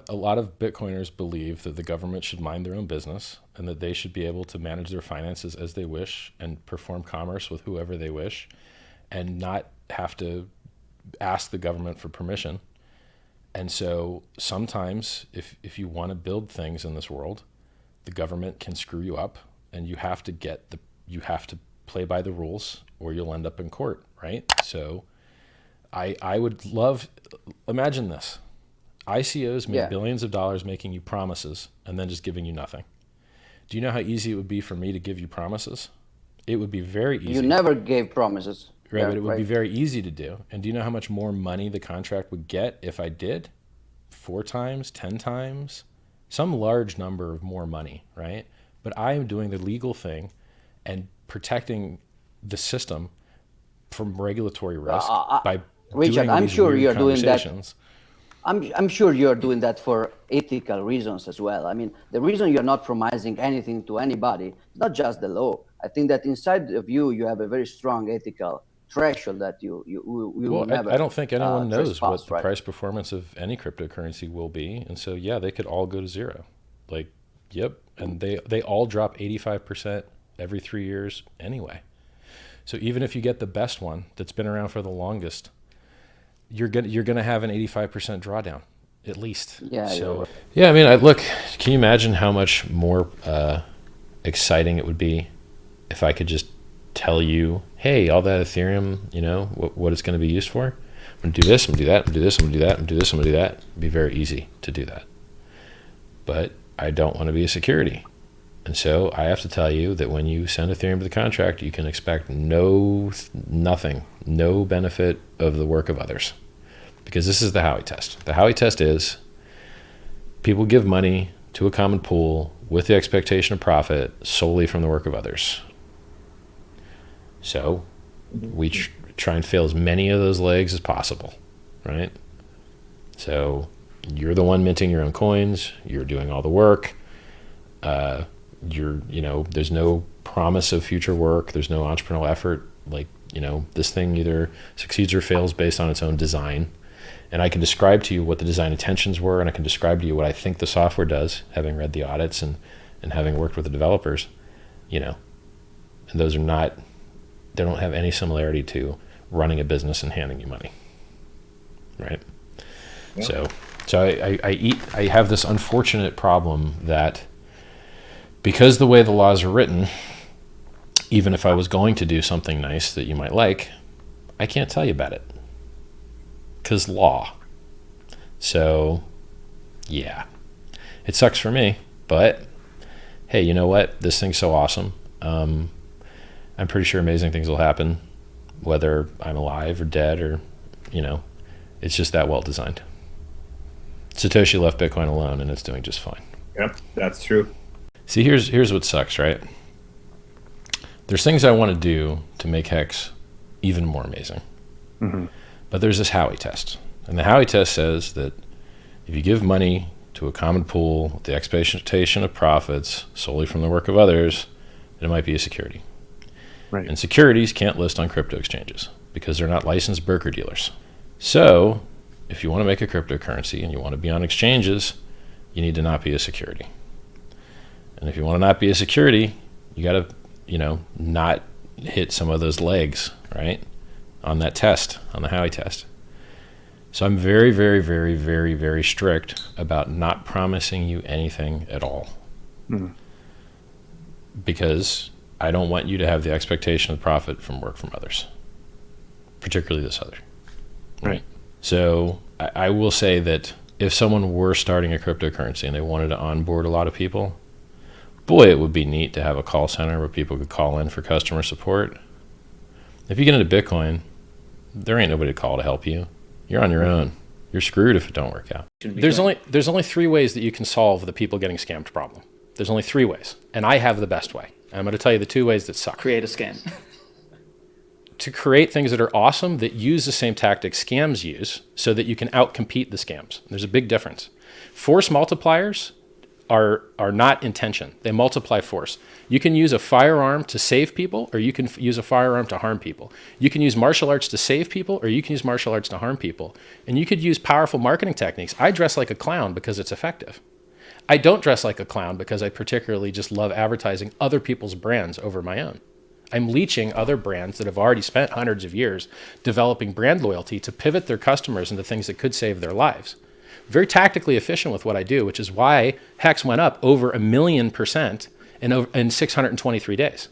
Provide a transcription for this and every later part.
A lot of Bitcoiners believe that the government should mind their own business and that they should be able to manage their finances as they wish and perform commerce with whoever they wish and not have to ask the government for permission. And so sometimes if you want to build things in this world, the government can screw you up and you have to play by the rules or you'll end up in court, right? So I would love, imagine this. ICOs make Yeah. billions of dollars making you promises and then just giving you nothing. Do you know how easy it would be for me to give you promises? It would be very You easy. never gave promises. Right, Yeah, but it would be right. very easy to do. And do you know how much more money the contract would get if I did? 4 times, 10 times, some large number of more money, right? But I am doing the legal thing and protecting the system from regulatory risk by Richard, doing I'm these sure weird you're doing that. conversations. I'm sure you're doing that for ethical reasons as well. I mean, the reason you're not promising anything to anybody is not just the law. I think that inside of you, you have a very strong ethical threshold that you will Well, I never don't think anyone knows what trespass, the right? price performance of any cryptocurrency will be. And so, yeah, they could all go to zero. Like, yep. And they all drop 85% every 3 years anyway. So even if you get the best one that's been around for the longest, you're gonna have an 85% drawdown at least. Yeah, you're So right. yeah, I mean, look, can you imagine how much more exciting it would be if I could just tell you, hey, all that Ethereum, what it's going to be used for? I'm going to do this, I'm going to do that, I'm going to do this, I'm going to do that, I'm going to do this, I'm going to do that. It'd be very easy to do that. But I don't want to be a security. And so I have to tell you that when you send Ethereum to the contract, you can expect nothing, no benefit of the work of others. Because this is the Howey test. The Howey test is people give money to a common pool with the expectation of profit solely from the work of others. So we try and fill as many of those legs as possible, right? So you're the one minting your own coins. You're doing all the work. There's no promise of future work. There's no entrepreneurial effort. This thing either succeeds or fails based on its own design. And I can describe to you what the design intentions were, and I can describe to you what I think the software does, having read the audits and having worked with the developers, and those are not, they don't have any similarity to running a business and handing you money, right? Yeah. So I have this unfortunate problem that because the way the laws are written, even if I was going to do something nice that you might like, I can't tell you about it. Because law. So, yeah. It sucks for me, but hey, you know what? This thing's so awesome. I'm pretty sure amazing things will happen, whether I'm alive or dead or, it's just that well designed. Satoshi left Bitcoin alone and it's doing just fine. Yep, that's true. See, here's what sucks, right? There's things I want to do to make Hex even more amazing. Mm-hmm. But there's this Howey test. And the Howey test says that if you give money to a common pool with the expectation of profits solely from the work of others, then it might be a security. Right. And securities can't list on crypto exchanges because they're not licensed broker dealers. So if you want to make a cryptocurrency and you want to be on exchanges, you need to not be a security. And if you want to not be a security, you got to, not hit some of those legs, right? On that test, on the Howey test. So I'm very, very, very, very, very strict about not promising you anything at all. Mm-hmm. Because I don't want you to have the expectation of profit from work from others, particularly this other. Right. So I will say that if someone were starting a cryptocurrency and they wanted to onboard a lot of people, boy, it would be neat to have a call center where people could call in for customer support. If you get into Bitcoin, there ain't nobody to call to help you. You're on your own. You're screwed if it don't work out. There's only 3 ways that you can solve the people getting scammed problem. There's only 3 ways, and I have the best way. I'm going to tell you the 2 ways that suck. Create a scam. To create things that are awesome that use the same tactics scams use so that you can outcompete the scams. There's a big difference. Force multipliers are not intention. They multiply force. You can use a firearm to save people, or you can use a firearm to harm people. You can use martial arts to save people, or you can use martial arts to harm people. And you could use powerful marketing techniques. I dress like a clown because it's effective. I don't dress like a clown because I particularly just love advertising other people's brands over my own. I'm leeching other brands that have already spent hundreds of years developing brand loyalty to pivot their customers into things that could save their lives. Very tactically efficient with what I do, which is why Hex went up over 1,000,000% in 623 days.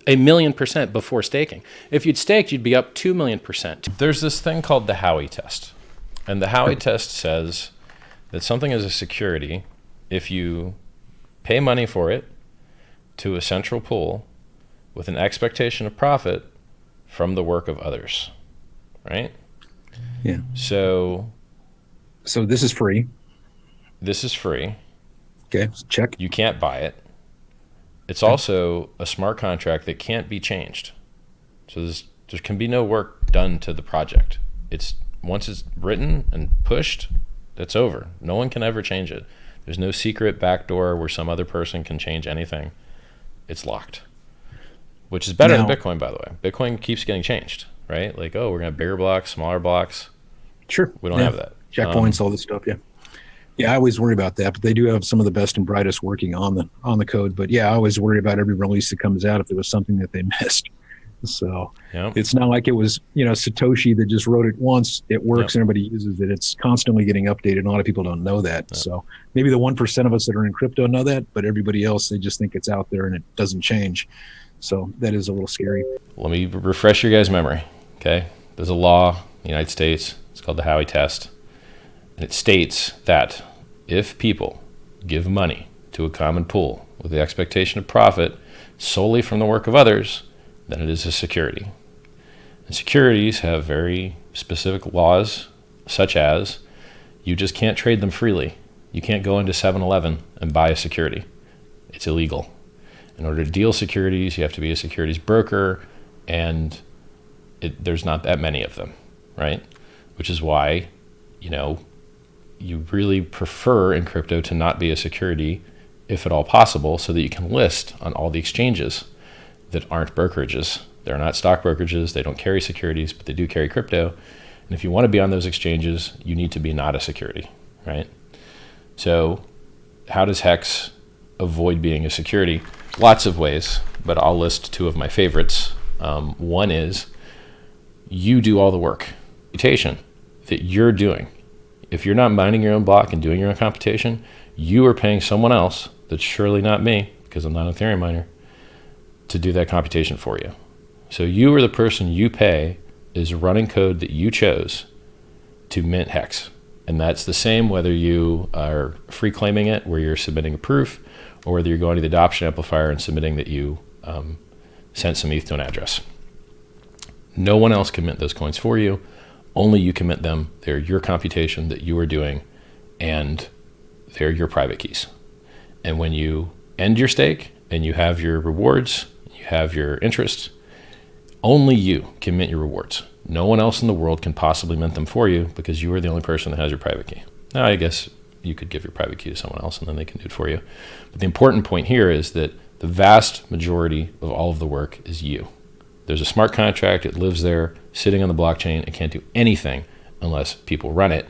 1,000,000% before staking. If you'd staked, you'd be up 2,000,000%. There's this thing called the Howey test. And the Howey test says that something is a security if you pay money for it to a central pool with an expectation of profit from the work of others, right? Yeah. So this is free. This is free. Okay, check. You can't buy it. It's also a smart contract that can't be changed. So there can be no work done to the project. Once it's written and pushed, it's over. No one can ever change it. There's no secret backdoor where some other person can change anything. It's locked, which is better than Bitcoin, by the way. Bitcoin keeps getting changed, right? Like, oh, we're going to have bigger blocks, smaller blocks. Sure. We don't have that. Checkpoints, all this stuff. Yeah. Yeah, I always worry about that, but they do have some of the best and brightest working on the code. But yeah, I always worry about every release that comes out if there was something that they missed. So It's not like it was, Satoshi that just wrote it once. It works and everybody uses it. It's constantly getting updated. A lot of people don't know that. So maybe the 1% of us that are in crypto know that, but everybody else, they just think it's out there and it doesn't change. So that is a little scary. Let me refresh your guys' memory. Okay. There's a law in the United States. It's called the Howey test. And it states that if people give money to a common pool with the expectation of profit solely from the work of others, then it is a security. And securities have very specific laws, such as you just can't trade them freely. You can't go into 7-Eleven and buy a security. It's illegal. In order to deal securities, you have to be a securities broker, and there's not that many of them, right? Which is why, you really prefer in crypto to not be a security, if at all possible, so that you can list on all the exchanges that aren't brokerages. They're not stock brokerages. They don't carry securities, but they do carry crypto. And if you want to be on those exchanges, you need to be not a security, right? So how does Hex avoid being a security? Lots of ways, but I'll list two of my favorites. One is you do all the work. Computation that you're doing. If you're not mining your own block and doing your own computation, you are paying someone else, that's surely not me, because I'm not an Ethereum miner, to do that computation for you. So you are the person you pay is running code that you chose to mint Hex. And that's the same whether you are free claiming it, where you're submitting a proof, or whether you're going to the adoption amplifier and submitting that you sent some ETH to an address. No one else can mint those coins for you. Only you can mint them. They're your computation that you are doing, and they're your private keys. And when you end your stake and you have your rewards, you have your interest, only you can mint your rewards. No one else in the world can possibly mint them for you, because you are the only person that has your private key. Now, I guess you could give your private key to someone else and then they can do it for you. But the important point here is that the vast majority of all of the work is you. There's a smart contract. It lives there sitting on the blockchain. It can't do anything unless people run it.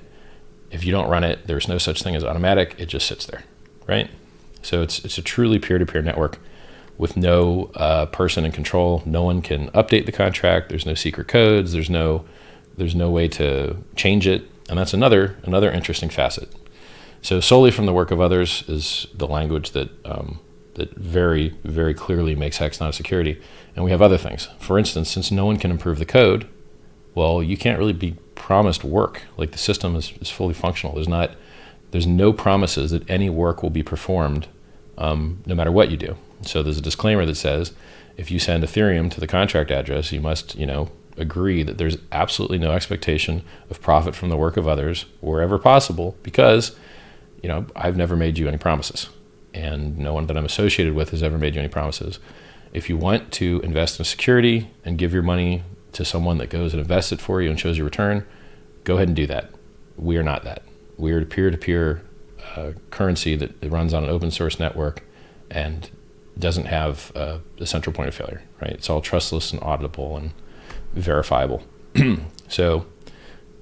If you don't run it, there's no such thing as automatic. It just sits there, right? So it's a truly peer-to-peer network with no person in control. No one can update the contract. There's no secret codes. There's no way to change it. And that's another interesting facet. So solely from the work of others is the language that very, very clearly makes Hex not a security. And we have other things. For instance, since no one can improve the code, well, you can't really be promised work. Like, the system is fully functional. There's no promises that any work will be performed no matter what you do. So there's a disclaimer that says, if you send Ethereum to the contract address, you must, agree that there's absolutely no expectation of profit from the work of others wherever possible, because, I've never made you any promises, and no one that I'm associated with has ever made you any promises. If you want to invest in a security and give your money to someone that goes and invests it for you and shows you return, go ahead and do that. We are not that. We are a peer-to-peer currency that it runs on an open source network and doesn't have a central point of failure, right? It's all trustless and auditable and verifiable. So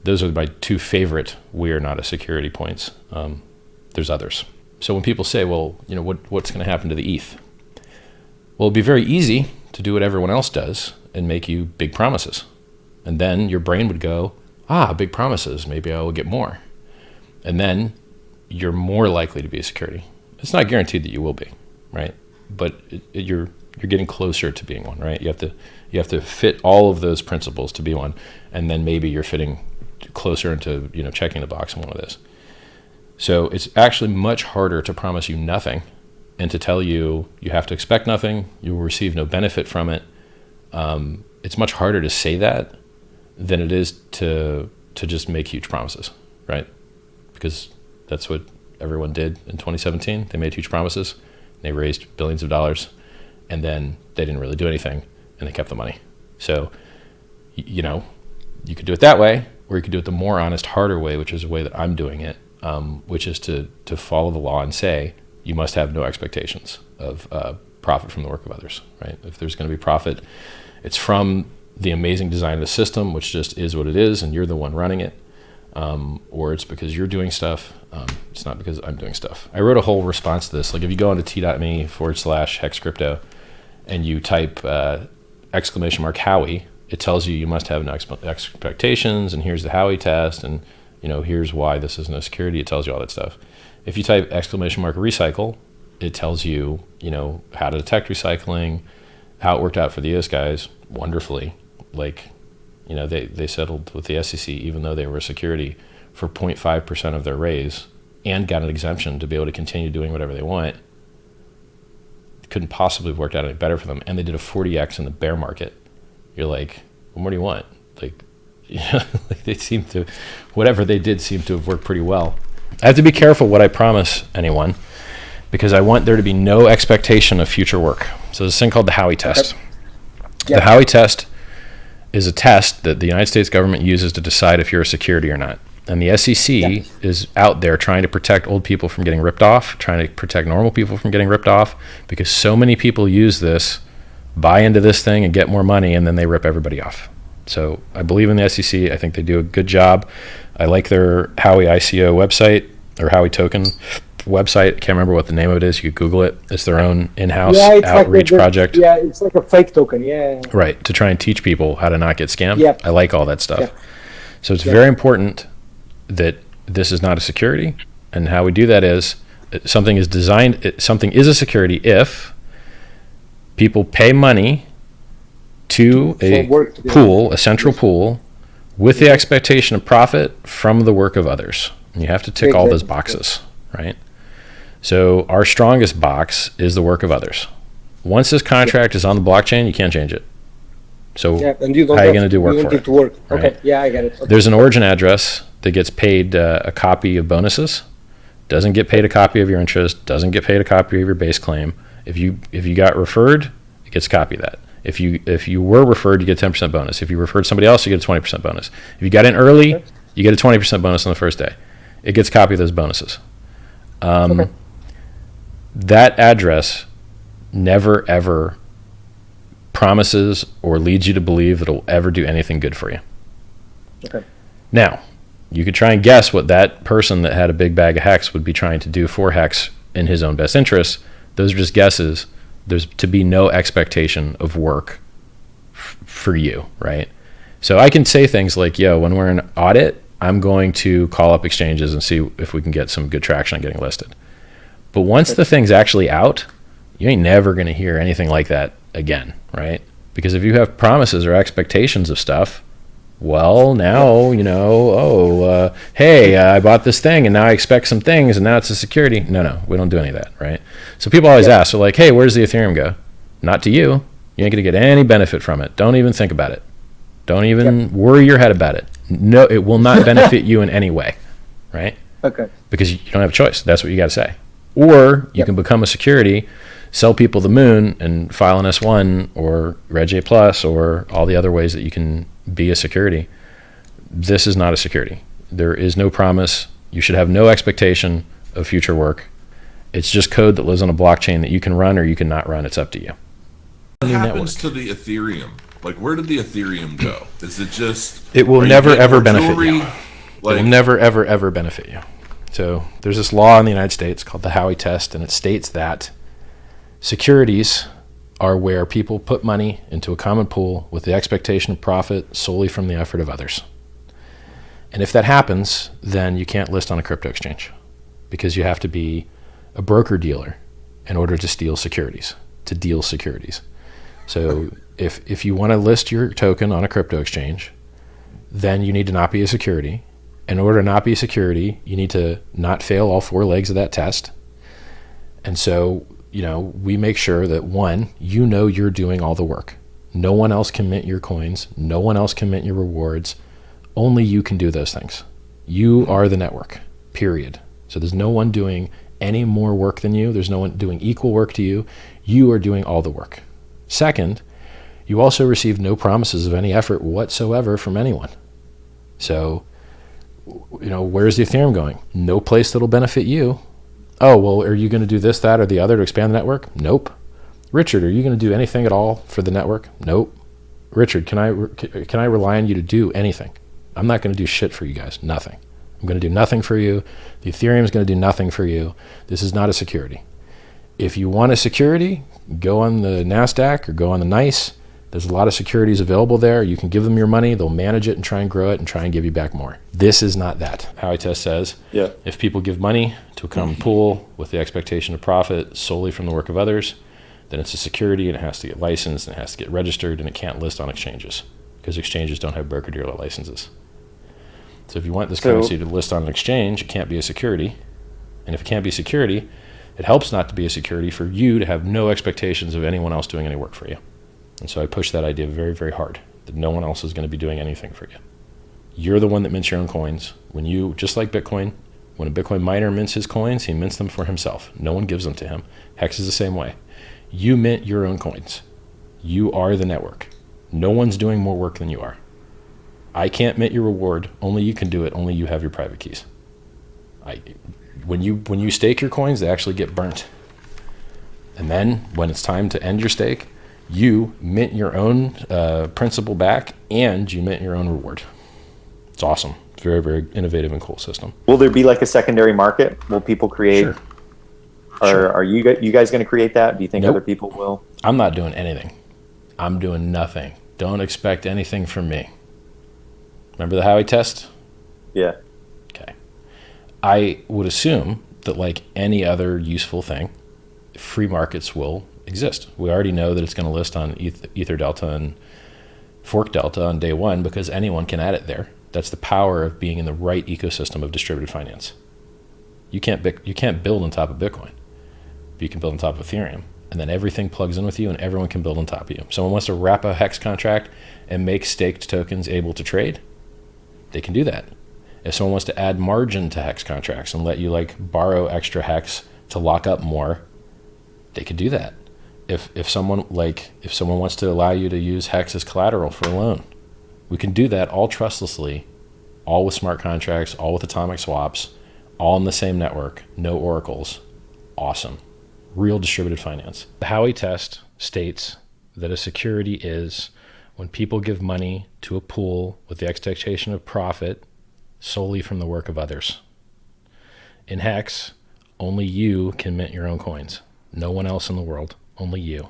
those are my two favorite "we are not a security" points. There's others. So when people say, well, you know, what's going to happen to the ETH? Well, it'd be very easy to do what everyone else does and make you big promises. And then your brain would go, big promises, maybe I will get more. And then you're more likely to be a security. It's not guaranteed that you will be, right? But you're getting closer to being one, right? You have to fit all of those principles to be one, and then maybe you're fitting closer into, you know, checking the box on one of those. So it's actually much harder to promise you nothing and to tell you you have to expect nothing, you will receive no benefit from it. It's much harder to say that than it is to just make huge promises, right? Because that's what everyone did in 2017. They made huge promises. They raised billions of dollars, and then they didn't really do anything, and they kept the money. So, you know, you could do it that way, or you could do it the more honest, harder way, which is the way that I'm doing it, which is to follow the law and say, you must have no expectations of profit from the work of others, right? If there's going to be profit, it's from the amazing design of the system, which just is what it is, and you're the one running it, or it's because you're doing stuff. It's not because I'm doing stuff. I wrote a whole response to this. Like if you go into t.me/hexcrypto and you type !Howey, it tells you must have no expectations, and here's the Howey test, and you know, here's why this isn't a security. It tells you all that stuff. If you type !Recycle, it tells you, you know, how to detect recycling, how it worked out for the US guys wonderfully. Like, you know, they settled with the SEC, even though they were a security, for 0.5% of their raise and got an exemption to be able to continue doing whatever they want. It couldn't possibly have worked out any better for them. And they did a 40x in the bear market. You're like, well, what do you want? Like, you know, like they seem to, whatever they did seemed to have worked pretty well. I have to be careful what I promise anyone, because I want there to be no expectation of future work. So there's this thing called the Howey test. Okay. Yep. The Howey test is a test that the United States government uses to decide if you're a security or not. And the SEC is out there trying to protect old people from getting ripped off, trying to protect normal people from getting ripped off, because so many people use this, buy into this thing and get more money, and then they rip everybody off. So I believe in the SEC. I think they do a good job. I like their Howey ICO website, or Howey token website. I can't remember what the name of it is. You could Google it. It's their own in-house outreach project. Yeah, it's like a fake token. Yeah. Right, to try and teach people how to not get scammed. Yep. I like all that stuff. Yep. So it's very important that this is not a security. And how we do that is something is a security if people pay money to a pool, a central pool, with the expectation of profit from the work of others. And you have to tick all those boxes, right? So our strongest box is the work of others. Once this contract is on the blockchain, you can't change it. So and you don't how are you going to do work for it? Right? Okay, yeah, I get it. Okay. There's an origin address that gets paid a copy of bonuses, doesn't get paid a copy of your interest, doesn't get paid a copy of your base claim. If you got referred, it gets a copy of that. If you were referred, you get a 10% bonus. If you referred somebody else, you get a 20% bonus. If you got in early, you get a 20% bonus on the first day. It gets a copy of those bonuses. That address never, ever promises or leads you to believe that it will ever do anything good for you. Okay. Now, you could try and guess what that person that had a big bag of Hex would be trying to do for Hex in his own best interests. Those are just guesses. There's to be no expectation of work for you, right? So I can say things like, yo, when we're in audit, I'm going to call up exchanges and see if we can get some good traction on getting listed. But once the thing's actually out, you ain't never going to hear anything like that again, right? Because if you have promises or expectations of stuff, well, now, you know, hey, I bought this thing and now I expect some things and now it's a security. No, we don't do any of that, right? So people always ask, so like, hey, where's the Ethereum go? Not to you. You ain't going to get any benefit from it. Don't even think about it. Don't even worry your head about it. No, it will not benefit you in any way, right? Okay. Because you don't have a choice. That's what you got to say. Or you can become a security, sell people the moon, and file an S1 or Reg A Plus or all the other ways that you can be a security. This is not a security. There is no promise. You should have no expectation of future work. It's just code that lives on a blockchain that you can run or you can not run. It's up to you. What happens to the Ethereum? Like, where did the Ethereum go? Is it just... It will never, ever benefit you. Like, it will never, ever, ever benefit you. So there's this law in the United States called the Howey test, and it states that securities are where people put money into a common pool with the expectation of profit solely from the effort of others. And if that happens, then you can't list on a crypto exchange because you have to be a broker dealer in order to deal securities. So if you want to list your token on a crypto exchange, then you need to not be a security. In order to not be a security, you need to not fail all 4 legs of that test. And so, we make sure that, one, you're doing all the work. No one else can mint your coins. No one else can mint your rewards. Only you can do those things. You are the network, period. So there's no one doing any more work than you. There's no one doing equal work to you. You are doing all the work. Second, you also receive no promises of any effort whatsoever from anyone. So, where's the Ethereum going? No place that'll benefit you. Oh, well, are you going to do this, that, or the other to expand the network? Nope. Richard, are you going to do anything at all for the network? Nope. Richard, can I rely on you to do anything? I'm not going to do shit for you guys. Nothing. I'm going to do nothing for you. The Ethereum is going to do nothing for you. This is not a security. If you want a security, go on the NASDAQ or go on the NICE. There's a lot of securities available there. You can give them your money. They'll manage it and try and grow it and try and give you back more. This is not that. Howey test says, if people give money to a common pool with the expectation of profit solely from the work of others, then it's a security and it has to get licensed and it has to get registered and it can't list on exchanges because exchanges don't have broker-dealer licenses. So if you want this currency to list on an exchange, it can't be a security. And if it can't be security, it helps not to be a security for you to have no expectations of anyone else doing any work for you. And so I push that idea very, very hard, that no one else is going to be doing anything for you. You're the one that mints your own coins. When you, just like Bitcoin, when a Bitcoin miner mints his coins, he mints them for himself. No one gives them to him. Hex is the same way. You mint your own coins. You are the network. No one's doing more work than you are. I can't mint your reward. Only you can do it. Only you have your private keys. When you stake your coins, they actually get burnt. And then when it's time to end your stake, you mint your own principal back and you mint your own reward. It's awesome. It's very, very innovative and cool system. Will there be like a secondary market? Will people create? Sure. Are you guys going to create that? Do you think other people will? I'm not doing anything. I'm doing nothing. Don't expect anything from me. Remember the Howey test? Yeah. Okay. I would assume that like any other useful thing, free markets will exist. We already know that it's going to list on Ether Delta and Fork Delta on day one because anyone can add it there. That's the power of being in the right ecosystem of distributed finance. You can't build on top of Bitcoin, but you can build on top of Ethereum, and then everything plugs in with you and everyone can build on top of you. If someone wants to wrap a hex contract and make staked tokens able to trade, they can do that. If someone wants to add margin to hex contracts and let you like borrow extra hex to lock up more, they could do that. If someone wants to allow you to use hex as collateral for a loan, we can do that all trustlessly, all with smart contracts, all with atomic swaps, all in the same network, no oracles. Awesome. Real distributed finance. The Howey test states that a security is when people give money to a pool with the expectation of profit solely from the work of others. In hex, only you can mint your own coins. No one else in the world, only you.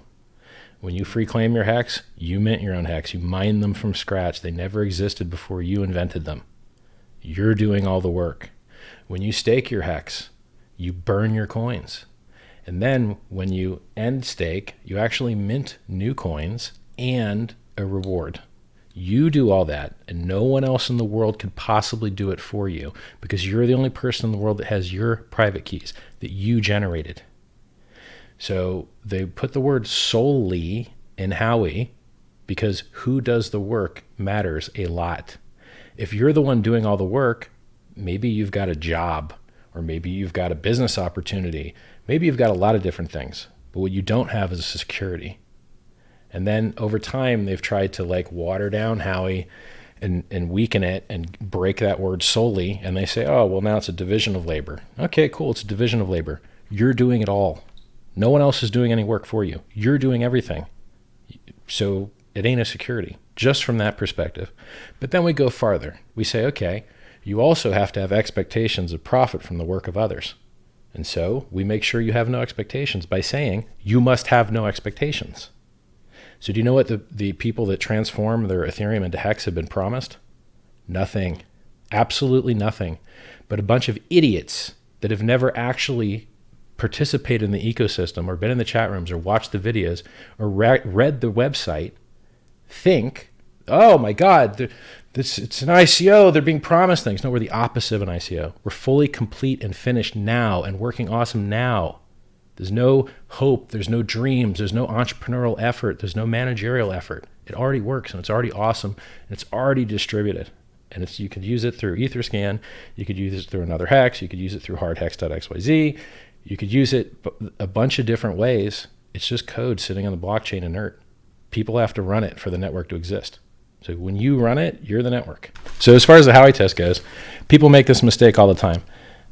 When you free claim your hex, you mint your own hex. You mine them from scratch. They never existed before you invented them. You're doing all the work. When you stake your hex, you burn your coins. And then when you end stake, you actually mint new coins and a reward. You do all that, and no one else in the world could possibly do it for you because you're the only person in the world that has your private keys that you generated. So they put the word solely in Howey because who does the work matters a lot. If you're the one doing all the work, maybe you've got a job, or maybe you've got a business opportunity. Maybe you've got a lot of different things, but what you don't have is a security. And then over time, they've tried to like water down Howey and weaken it and break that word solely, and they say, oh, well, now it's a division of labor. Okay, cool, it's a division of labor. You're doing it all. No one else is doing any work for you. You're doing everything. So it ain't a security, just from that perspective. But then we go farther. We say, okay, you also have to have expectations of profit from the work of others. And so we make sure you have no expectations by saying you must have no expectations. So do you know what the people that transform their Ethereum into Hex have been promised? Nothing. Absolutely nothing. But a bunch of idiots that have never actually participated in the ecosystem or been in the chat rooms or watched the videos or read the website think, oh my God, it's an ICO, they're being promised things. No, we're the opposite of an ICO. We're fully complete and finished now and working awesome now. There's no hope, there's no dreams, there's no entrepreneurial effort, there's no managerial effort. It already works and it's already awesome and it's already distributed. And you could use it through Etherscan, you could use it through another hex, you could use it through hardhex.xyz, you could use it a bunch of different ways. It's just code sitting on the blockchain inert. People have to run it for the network to exist. So when you run it, you're the network. So as far as the Howey test goes, people make this mistake all the time.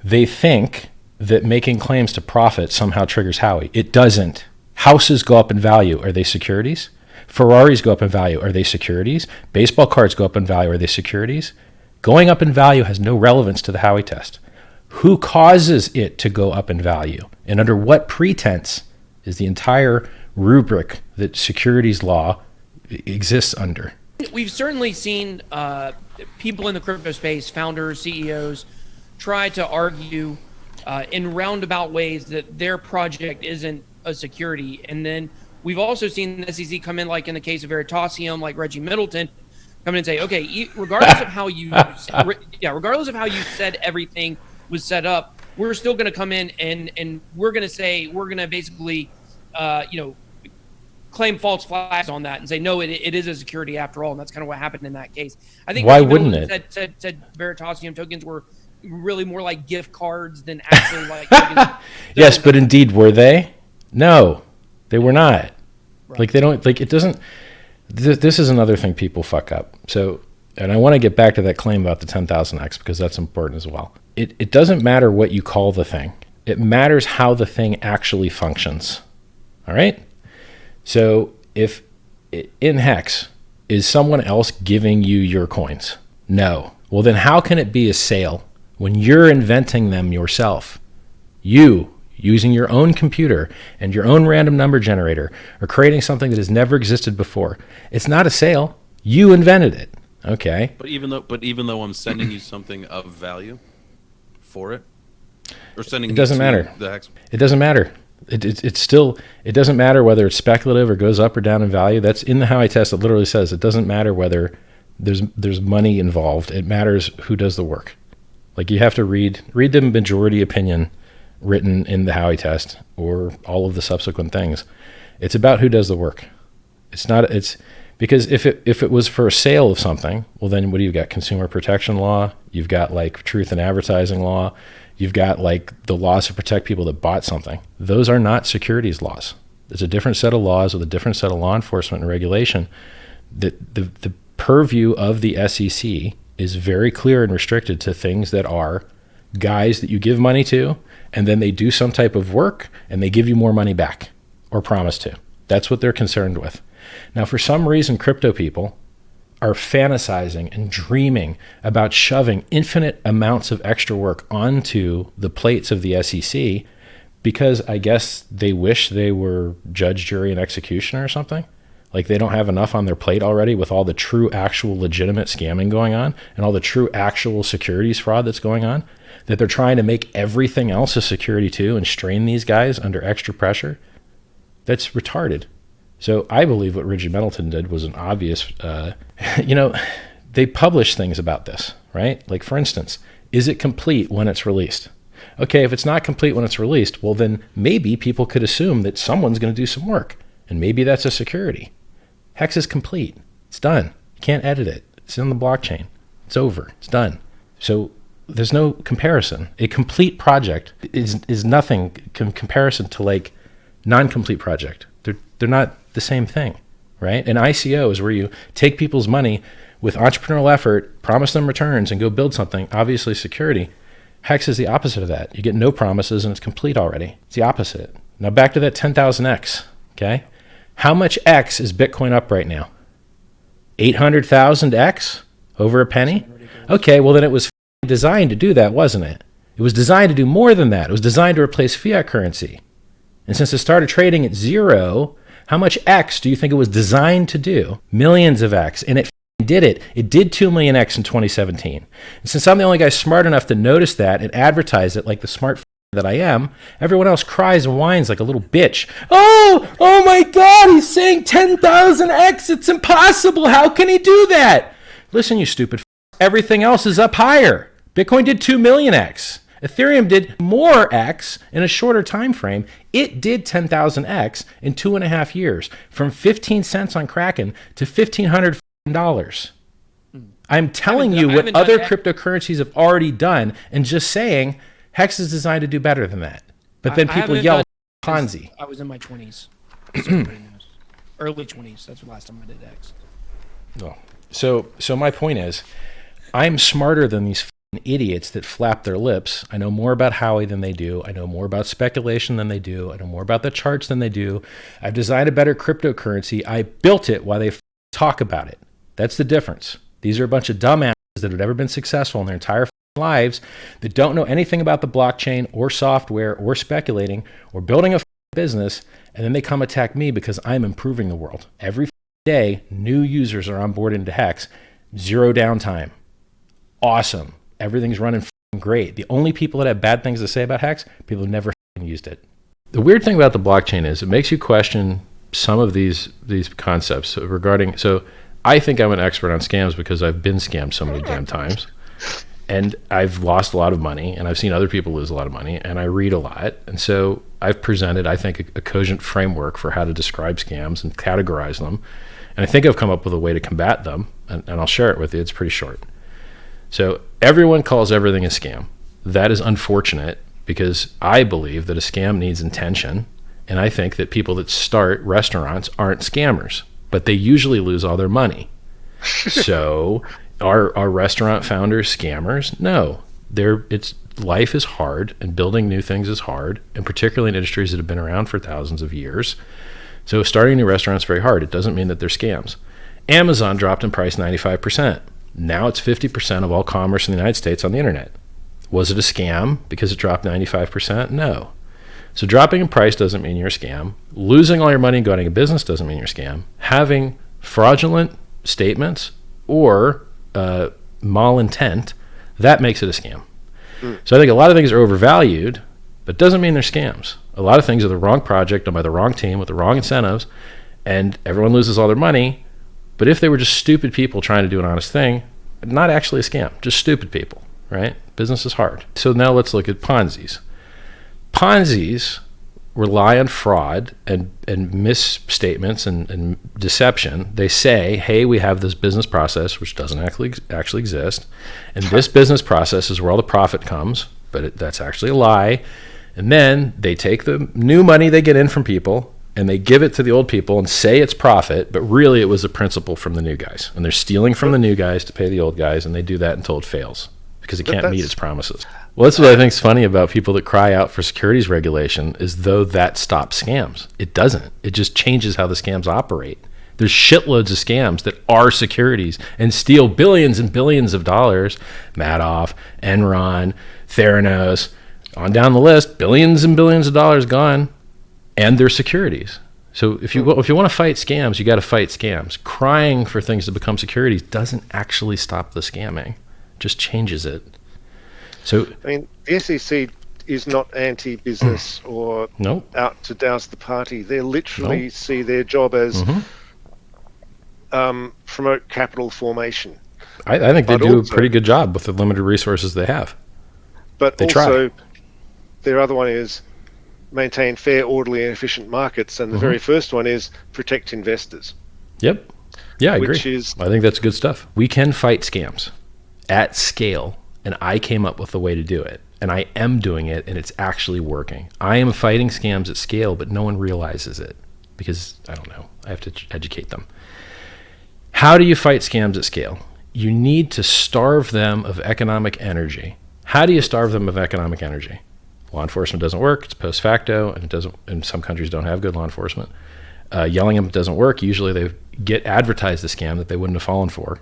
They think that making claims to profit somehow triggers Howey. It doesn't. Houses go up in value. Are they securities? Ferraris go up in value. Are they securities? Baseball cards go up in value. Are they securities? Going up in value has no relevance to the Howey test. Who causes it to go up in value? And under what pretense is the entire rubric that securities law exists under? We've certainly seen people in the crypto space, founders, CEOs, try to argue in roundabout ways that their project isn't a security. And then we've also seen the SEC come in, like in the case of Veritasium, like Reggie Middleton, come in and say, okay, regardless of how you, regardless of how you said everything was set up, we're still going to come in and we're going to say, we're going to basically, claim false flags on that and say, no, it is a security after all. And that's kind of what happened in that case. I think why wouldn't it? Said Veritasium tokens were really more like gift cards than actually like tokens. Yes, but indeed, were they? No, they were not. Right. Like they don't, like it doesn't, this is another thing people fuck up. So, and I want to get back to that claim about the 10,000x because that's important as well. It doesn't matter what you call the thing. It matters how the thing actually functions. All right? So if in Hex, is someone else giving you your coins? No. Well, then how can it be a sale when you're inventing them yourself? You, using your own computer and your own random number generator, are creating something that has never existed before. It's not a sale. You invented it. Okay. But even though I'm sending you something of value for it, or sending it doesn't matter. The Hex. It doesn't matter. It's still, it doesn't matter whether it's speculative or goes up or down in value. That's in the Howey test. It literally says it doesn't matter whether there's money involved. It matters who does the work. Like you have to read the majority opinion written in the Howey test or all of the subsequent things. It's about who does the work. It's because if it was for a sale of something, well then what do you got? Consumer protection law. You've got like truth in advertising law. You've got like the laws to protect people that bought something. Those are not securities laws. There's a different set of laws with a different set of law enforcement and regulation. The purview of the SEC is very clear and restricted to things that are guys that you give money to, and then they do some type of work and they give you more money back or promise to. That's what they're concerned with. Now, for some reason, crypto people are fantasizing and dreaming about shoving infinite amounts of extra work onto the plates of the SEC because I guess they wish they were judge, jury, and executioner or something. Like they don't have enough on their plate already with all the true, actual, legitimate scamming going on and all the true, actual securities fraud that's going on, that they're trying to make everything else a security too and strain these guys under extra pressure. That's retarded. So I believe what Reggie Middleton did was an obvious, they publish things about this, right? Like for instance, is it complete when it's released? Okay, if it's not complete when it's released, well then maybe people could assume that someone's going to do some work and maybe that's a security. Hex is complete. It's done. You can't edit it. It's in the blockchain. It's over. It's done. So there's no comparison. A complete project is nothing comparison to like non-complete project. They're not the same thing, right? An ICO is where you take people's money with entrepreneurial effort, promise them returns, and go build something, obviously security. Hex is the opposite of that. You get no promises and it's complete already. It's the opposite. Now back to that 10,000x, okay? How much X is Bitcoin up right now? 800,000x? Over a penny? Okay, well then it was designed to do that, wasn't it? It was designed to do more than that. It was designed to replace fiat currency. And since it started trading at 0, how much X do you think it was designed to do? Millions of X. And it did it. It did 2 million X in 2017. And since I'm the only guy smart enough to notice that and advertise it like the smart that I am, everyone else cries and whines like a little bitch. Oh my God, he's saying 10,000x. It's impossible. How can he do that? Listen, you stupid everything else is up higher. Bitcoin did 2 million X. Ethereum did more X in a shorter time frame. It did 10,000x in 2.5 years, from 15 cents on Kraken to $1,500. I'm telling you what other cryptocurrencies have already done, and just saying Hex is designed to do better than that. But then people yell Ponzi. I was in my 20s. Early 20s. That's the last time I did X. Oh. So my point is, I'm smarter than these idiots that flap their lips. I know more about Howey than they do. I know more about speculation than they do. I know more about the charts than they do. I've designed a better cryptocurrency. I built it while they talk about it. That's the difference. These are a bunch of dumbasses that have never been successful in their entire lives, that don't know anything about the blockchain or software or speculating or building a business, and then they come attack me because I'm improving the world. Every day, new users are on board into Hex. 0 downtime. Awesome. Everything's running great. The only people that have bad things to say about Hex, people who never used it. The weird thing about the blockchain is it makes you question some of these concepts regarding. So I think I'm an expert on scams because I've been scammed so many damn times. And I've lost a lot of money, and I've seen other people lose a lot of money, and I read a lot. And so I've presented, I think, a cogent framework for how to describe scams and categorize them. And I think I've come up with a way to combat them, and I'll share it with you. It's pretty short. So everyone calls everything a scam. That is unfortunate, because I believe that a scam needs intention, and I think that people that start restaurants aren't scammers, but they usually lose all their money. So are restaurant founders scammers? No. Life is hard, and building new things is hard, and particularly in industries that have been around for thousands of years. So starting a new restaurant is very hard. It doesn't mean that they're scams. Amazon dropped in price 95%. Now it's 50% of all commerce in the United States on the internet. Was it a scam because it dropped 95%? No. So dropping in price doesn't mean you're a scam. Losing all your money and going out of business doesn't mean you're a scam. Having fraudulent statements or malintent, that makes it a scam. So I think a lot of things are overvalued, but doesn't mean they're scams. A lot of things are the wrong project done by the wrong team with the wrong incentives, and everyone loses all their money. But if they were just stupid people trying to do an honest thing, not actually a scam, just stupid people, right? Business is hard. So now let's look at Ponzi's. Ponzi's rely on fraud and misstatements and deception. They say, hey, we have this business process, which doesn't actually exist. And this business process is where all the profit comes, but that's actually a lie. And then they take the new money they get in from people and they give it to the old people and say it's profit, but really it was a principle from the new guys. And they're stealing from the new guys to pay the old guys, and they do that until it fails because it can't meet its promises. Well, that's what I think is funny about people that cry out for securities regulation, is though that stops scams. It doesn't. It just changes how the scams operate. There's shitloads of scams that are securities and steal billions and billions of dollars. Madoff, Enron, Theranos, on down the list, billions and billions of dollars gone, and they're securities. So if you want to fight scams, you got to fight scams. Crying for things to become securities doesn't actually stop the scamming. It just changes it. So I mean, the SEC is not anti-business or out to douse the party. They literally see their job as promote capital formation. I think they do a pretty good job with the limited resources they have. But they also, their other one is maintain fair, orderly, and efficient markets, and the very first one is protect investors. Yep. Yeah, I agree. I think that's good stuff. We can fight scams at scale, and I came up with the way to do it, and I am doing it, and it's actually working. I am fighting scams at scale, but no one realizes it. because I don't know. I have to educate them. How do you fight scams at scale? You need to starve them of economic energy. How do you starve them of economic energy? Law enforcement doesn't work. It's post facto, and it doesn't. And some countries don't have good law enforcement. Yelling them doesn't work. Usually they get advertised a scam that they wouldn't have fallen for.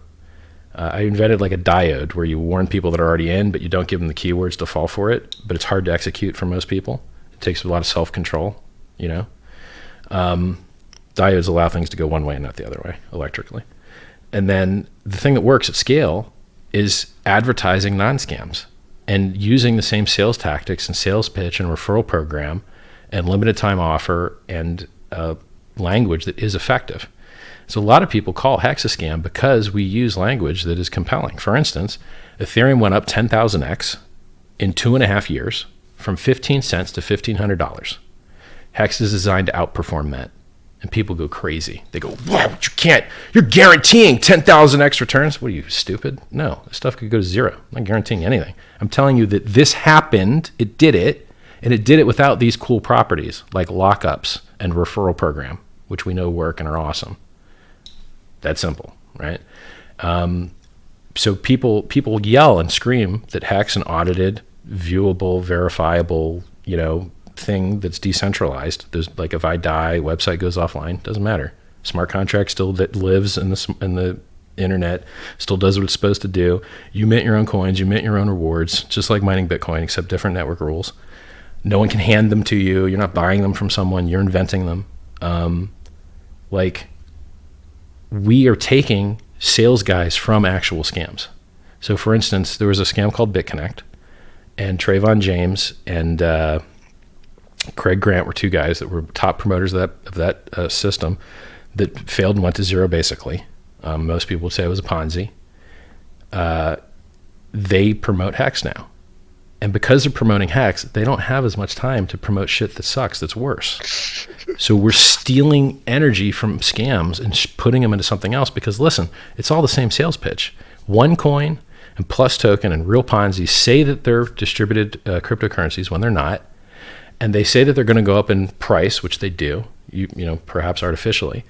I invented like a diode where you warn people that are already in, but you don't give them the keywords to fall for it. But it's hard to execute for most people. It takes a lot of self-control, you know. Diodes allow things to go one way and not the other way electrically. And then the thing that works at scale is advertising non-scams and using the same sales tactics and sales pitch and referral program and limited time offer and language that is effective. So a lot of people call Hex a scam because we use language that is compelling. For instance, Ethereum went up 10,000x in 2.5 years from 15 cents to $1,500. Hex is designed to outperform that. And people go crazy. They go, wow, you can't, you're guaranteeing 10,000x returns? What are you, stupid? No, this stuff could go to zero. I'm not guaranteeing anything. I'm telling you that this happened, it did it, and it did it without these cool properties like lockups and referral program, which we know work and are awesome. That's simple, right? So people yell and scream that Hex an audited, viewable, verifiable, you know, thing that's decentralized. There's like, if I die, website goes offline, doesn't matter. Smart contract still that lives in the internet, still does what it's supposed to do. You mint your own coins, you mint your own rewards, just like mining Bitcoin, except different network rules. No one can hand them to you. You're not buying them from someone, you're inventing them. Like, we are taking sales guys from actual scams. So for instance, there was a scam called BitConnect, and Trayvon James and Craig Grant were two guys that were top promoters of that system that failed and went to zero, basically. Most people would say it was a Ponzi. They promote Hex now. And because they're promoting Hex, they don't have as much time to promote shit that sucks, that's worse. So we're stealing energy from scams and putting them into something else because, listen, it's all the same sales pitch. OneCoin and Plus Token and real Ponzi say that they're distributed cryptocurrencies when they're not. And they say that they're going to go up in price, which they do, you know, perhaps artificially.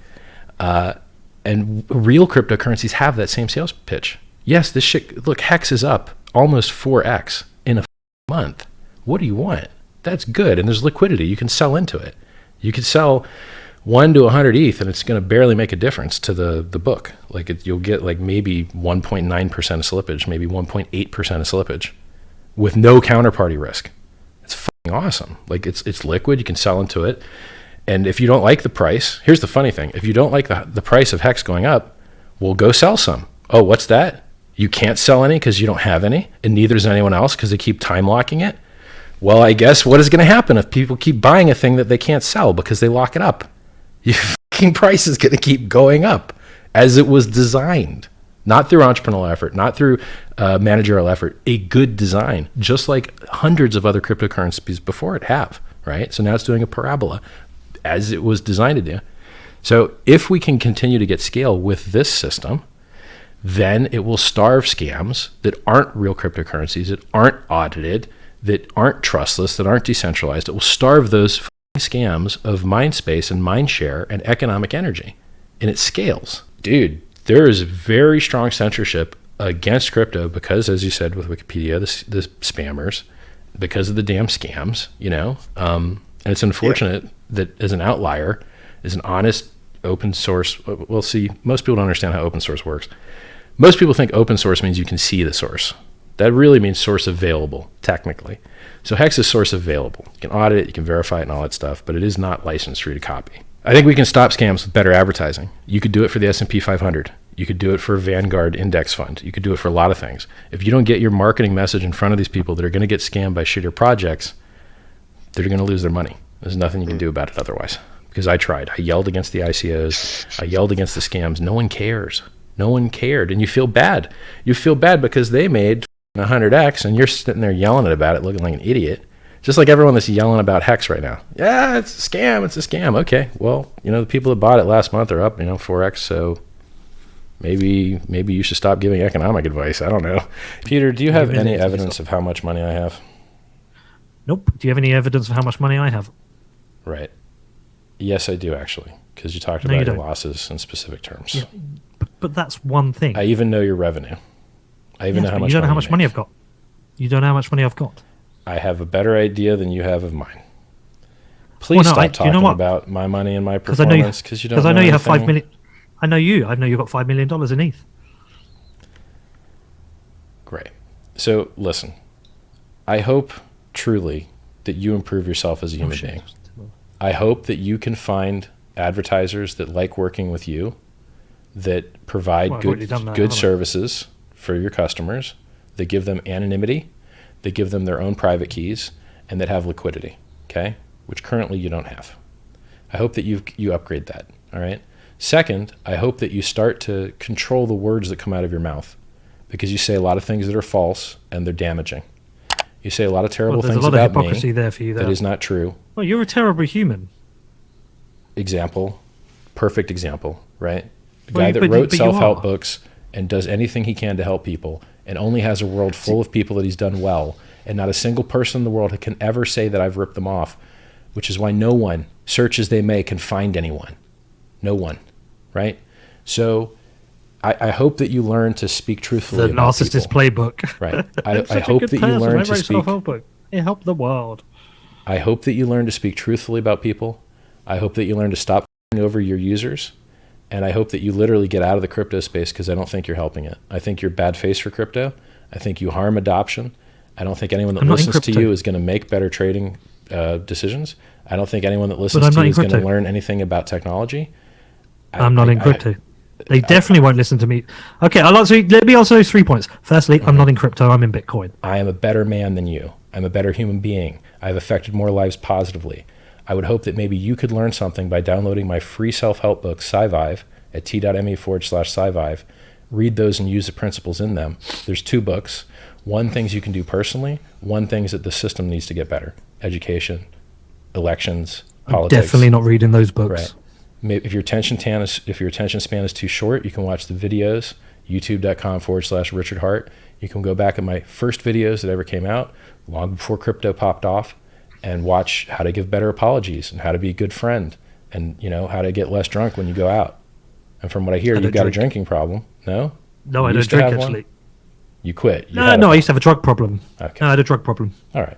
And real cryptocurrencies have that same sales pitch. Yes, this shit, look, Hex is up almost 4x in a month. What do you want? That's good. And there's liquidity. You can sell into it. You could sell 1 to 100 ETH and it's going to barely make a difference to the book. Like you'll get like maybe 1.9% of slippage, maybe 1.8% of slippage with no counterparty risk. It's awesome. Like it's liquid, you can sell into it. And if you don't like the price, here's the funny thing. If you don't like the price of Hex going up, well, go sell some. Oh, what's that? You can't sell any because you don't have any, and neither is anyone else because they keep time locking it. Well, I guess what is going to happen if people keep buying a thing that they can't sell because they lock it up? Your fucking price is going to keep going up as it was designed. Not through entrepreneurial effort, not through managerial effort, a good design, just like hundreds of other cryptocurrencies before it have, right? So now it's doing a parabola as it was designed to do. So if we can continue to get scale with this system, then it will starve scams that aren't real cryptocurrencies, that aren't audited, that aren't trustless, that aren't decentralized. It will starve those scams of mind space and mind share and economic energy. And it scales. Dude, there is very strong censorship against crypto because, as you said with Wikipedia, the spammers, because of the damn scams, you know. And it's unfortunate that as an outlier, as an honest open source, we'll see, most people don't understand how open source works. Most people think open source means you can see the source. That really means source available, technically. So Hex is source available. You can audit it, you can verify it and all that stuff, but it is not licensed for you to copy. I think we can stop scams with better advertising. You could do it for the S&P 500. You could do it for a Vanguard index fund. You could do it for a lot of things. If you don't get your marketing message in front of these people that are going to get scammed by shittier projects, they're going to lose their money. There's nothing you can do about it otherwise. Because I tried. I yelled against the ICOs. I yelled against the scams. No one cares. No one cared. And you feel bad. You feel bad because they made 100x and you're sitting there yelling about it looking like an idiot. Just like everyone that's yelling about Hex right now. Yeah, it's a scam. It's a scam. Okay, well, you know, the people that bought it last month are up, 4x. So maybe you should stop giving economic advice. I don't know. Peter, do you have any evidence of how much money I have? Nope. Do you have any evidence of how much money I have? Right. Yes, I do actually, because you talked No, you about your don't. losses in specific terms. Yeah, but that's one thing. I even know your revenue. I even know how but much. you don't know how much money make. I've got. You don't know how much money I've got. I have a better idea than you have of mine. Please Well, no, stop talking about my money and my performance because you don't. Because I know you have anything. 5 million. I know you. I know you've got $5 million in ETH. Great. So listen, I hope truly that you improve yourself as a human being. I hope that you can find advertisers that like working with you, that provide good services for your customers, that give them anonymity, that give them their own private keys, and that have liquidity, okay? Which currently you don't have. I hope that you upgrade that, all right? Second, I hope that you start to control the words that come out of your mouth, because you say a lot of things that are false and they're damaging. You say a lot of terrible things about me. There's a lot of hypocrisy there for you. That is not true. Well, you're a terrible human. Perfect example, right? The guy that wrote self-help books and does anything he can to help people and only has a world full of people that he's done well, and not a single person in the world can ever say that I've ripped them off, which is why no one, search as they may, can find anyone. No one, right? So I hope that you learn to speak truthfully the about narcissist people. playbook. Right. I hope that you learn to speak. It helped the world. I hope that you learn to speak truthfully about people. I hope that you learn to stop over your users. And I hope that you literally get out of the crypto space, because I don't think you're helping it. I think you're bad face for crypto. I think you harm adoption. I don't think anyone that listens to you is going to make better trading decisions. I don't think anyone that listens to you is going to learn anything about technology. I'm not in crypto. They definitely won't listen to me. Okay, let me answer those 3 points. Firstly, I'm not in crypto. I'm in Bitcoin. I am a better man than you. I'm a better human being. I've affected more lives positively. I would hope that maybe you could learn something by downloading my free self-help book, SciVive, at t.me/SciVive. Read those and use the principles in them. There's 2 books. One, things you can do personally. One, things that the system needs to get better. Education, elections, politics. I'm definitely not reading those books. Right. If your attention span is too short, you can watch the videos, youtube.com/Richard Hart. You can go back at my first videos that ever came out, long before crypto popped off, and watch how to give better apologies and how to be a good friend, and how to get less drunk when you go out. And from what I hear, you've got a drinking problem. No? No, I don't drink, actually. You quit. No, I used to have a drug problem. Okay. No, I had a drug problem. All right.